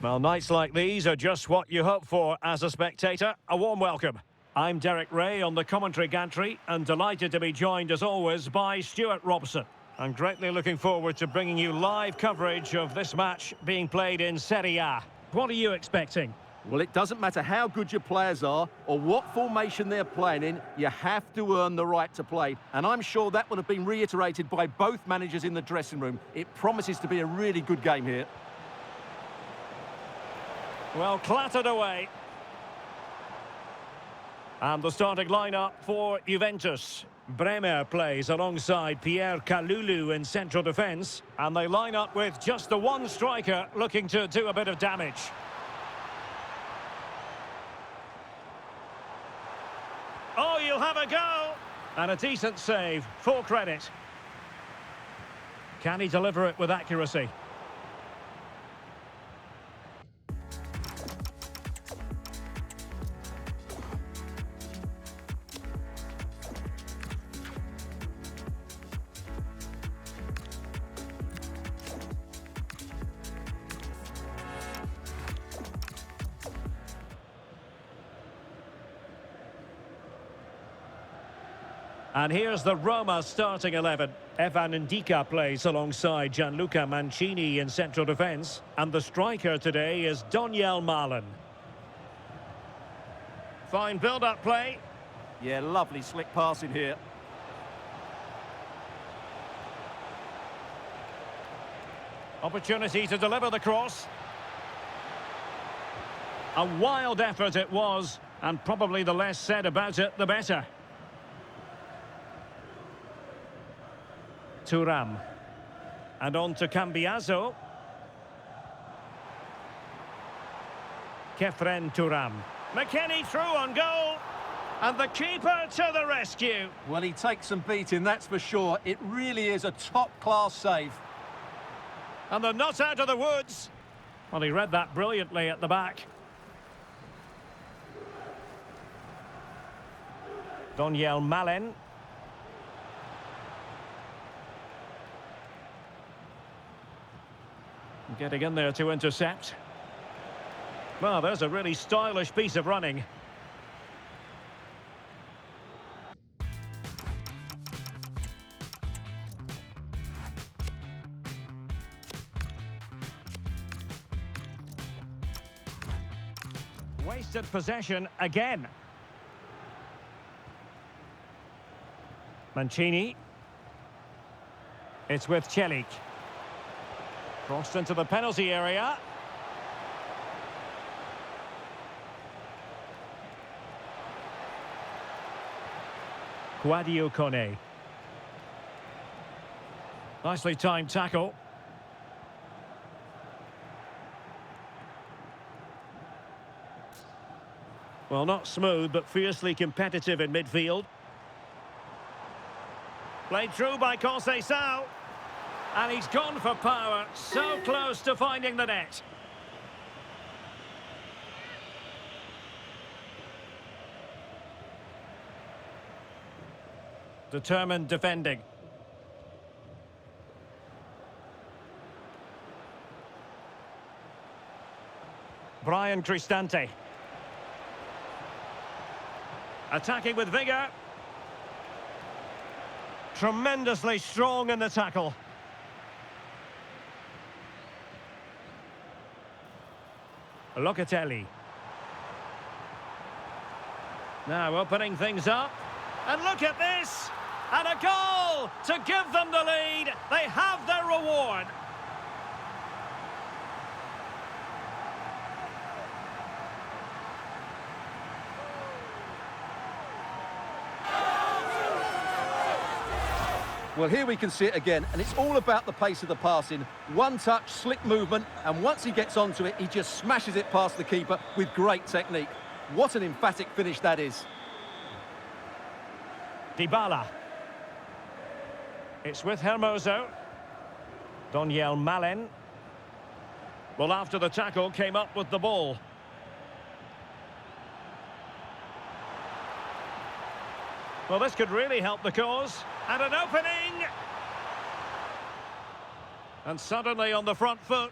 Well, nights like these are just what you hope for as a spectator. A warm welcome. I'm Derek Ray on the commentary gantry and delighted to be joined as always by Stuart Robson. I'm greatly looking forward to bringing you live coverage of this match being played in Serie A. What are you expecting? Well, it doesn't matter how good your players are or what formation they're playing in, you have to earn the right to play. And I'm sure that would have been reiterated by both managers in the dressing room. It promises to be a really good game here. Well, clattered away. And the starting lineup for Juventus. Bremer plays alongside Pierre Kalulu in central defence. And they line up with just the one striker looking to do a bit of damage. Oh, you'll have a go! And a decent save, full credit. Can he deliver it with accuracy? And here's the Roma starting 11. Evan Ndika plays alongside Gianluca Mancini in central defence. And the striker today is Donyell Malen. Fine build-up play. Yeah, lovely slick passing here. Opportunity to deliver the cross. A wild effort it was, and probably the less said about it, the better. Thuram. And on to Cambiaso. Kefren Thuram. McKennie through on goal. And the keeper to the rescue. Well, he takes some beating, that's for sure. It really is a top-class save. And they're not out of the woods. Well, he read that brilliantly at the back. Donyell Malen. Getting in there to intercept. Well, there's a really stylish piece of running. Wasted possession again. Mancini. It's with Celik. Crossed into the penalty area. Quadio Kone. Nicely timed tackle. Well, not smooth, but fiercely competitive in midfield. Played through by Conceição. And he's gone for power, so close to finding the net. Determined defending. Brian Cristante. Attacking with vigour. Tremendously strong in the tackle. Locatelli. Now opening things up. And look at this! And a goal to give them the lead. They have their reward. Well, here we can see it again, and it's all about the pace of the passing. One touch, slick movement, and once he gets onto it, he just smashes it past the keeper with great technique. What an emphatic finish that is. Dybala. It's with Hermoso. Donyell Malen. Well, after the tackle, came up with the ball. Well, this could really help the cause. And an opening! And suddenly on the front foot.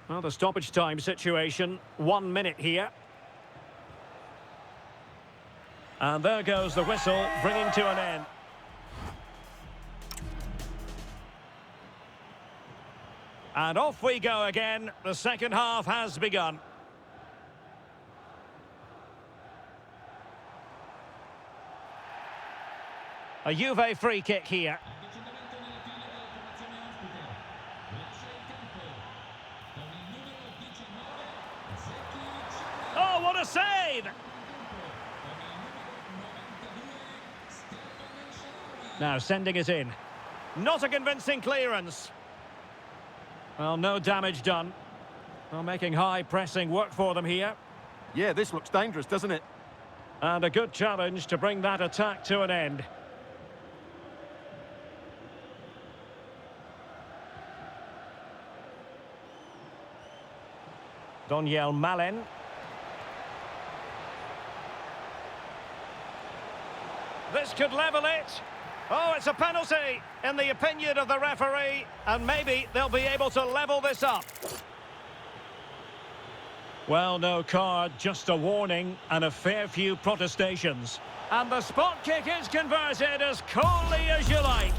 Well, the stoppage time situation, 1 minute here. And there goes the whistle, bringing to an end. And off we go again. The second half has begun. A Juve free kick here. Oh, what a save! Now sending it in. Not a convincing clearance. Well, no damage done. Well, making high pressing work for them here. Yeah, this looks dangerous, doesn't it? And a good challenge to bring that attack to an end. Daniel Malen. This could level it. Oh, it's a penalty, in the opinion of the referee, and maybe they'll be able to level this up. Well, no card, just a warning and a fair few protestations. And the spot kick is converted as coolly as you like.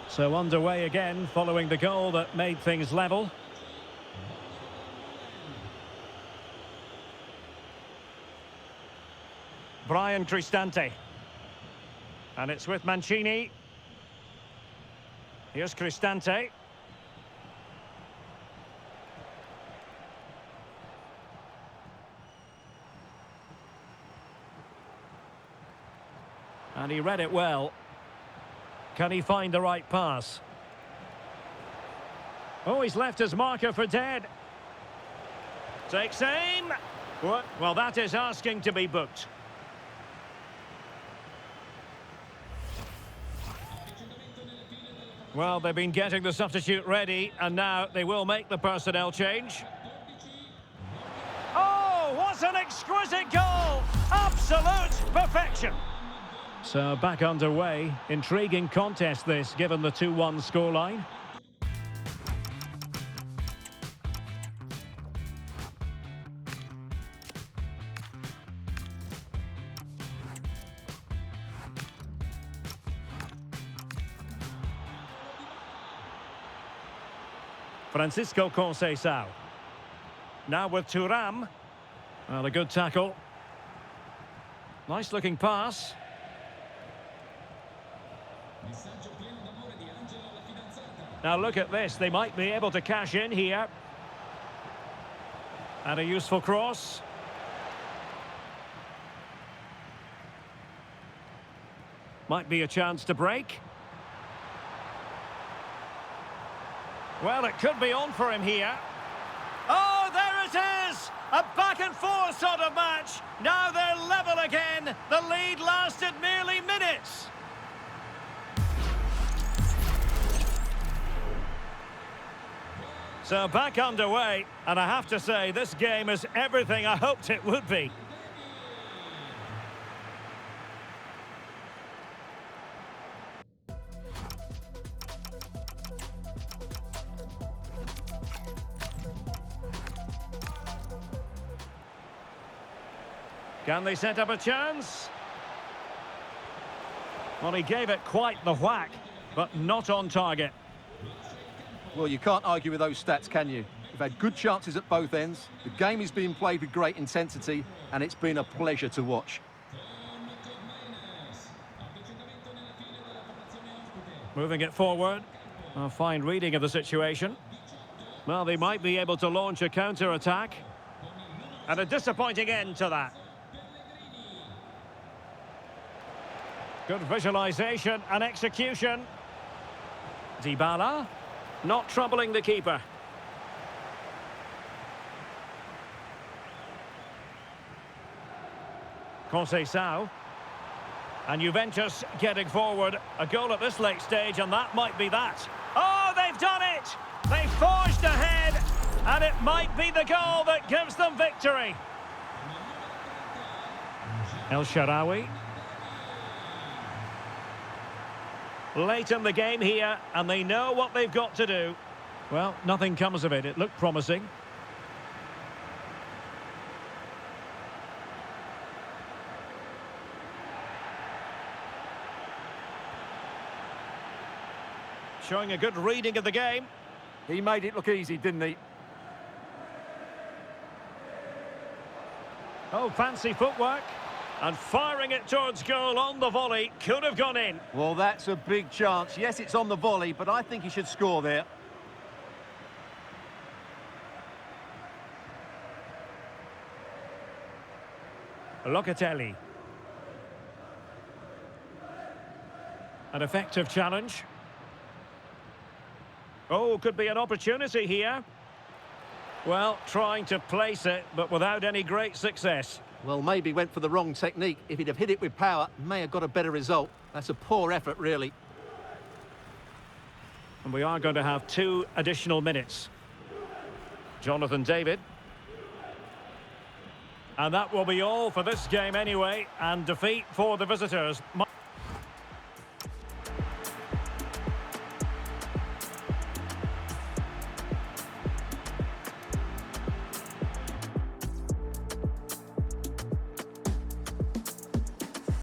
So underway again, following the goal that made things level. Brian Cristante. And it's with Mancini. Here's Cristante. And he read it well. Can he find the right pass? Oh, he's left his marker for dead. Takes aim. What? Well, that is asking to be booked. Well, they've been getting the substitute ready, and now they will make the personnel change. Oh, what an exquisite goal! Absolute perfection! So back underway. Intriguing contest this, given the 2-1 scoreline. Francisco Conceição. Now with Thuram. Well, a good tackle. Nice looking pass. Now look at this, they might be able to cash in here. And a useful cross. Might be a chance to break. Well, it could be on for him here. Oh, there it is! A back and forth sort of match. Now they're level again. The lead lasted merely minutes. So back underway, and I have to say, this game is everything I hoped it would be. Can they set up a chance? Well, he gave it quite the whack, but not on target. Well, you can't argue with those stats, can you? We've had good chances at both ends. The game is being played with great intensity, and it's been a pleasure to watch. Moving it forward. A fine reading of the situation. Well, they might be able to launch a counter-attack. And a disappointing end to that. Good visualisation and execution. Dybala, not troubling the keeper. Conceição. And Juventus getting forward. A goal at this late stage, and that might be that. Oh, they've done it! They've forged ahead, and it might be the goal that gives them victory. El Shaarawy. Late in the game here, and they know what they've got to do. Well, nothing comes of it. It looked promising. Showing a good reading of the game. He made it look easy, didn't he? Oh, fancy footwork. And firing it towards goal on the volley. Could have gone in. Well, that's a big chance. Yes, it's on the volley, but I think he should score there. Locatelli. An effective challenge. Oh, could be an opportunity here. Well, trying to place it, but without any great success. Well, maybe went for the wrong technique. If he'd have hit it with power, may have got a better result. That's a poor effort, really. And we are going to have 2 additional minutes. Jonathan David. And that will be all for this game anyway. And defeat for the visitors.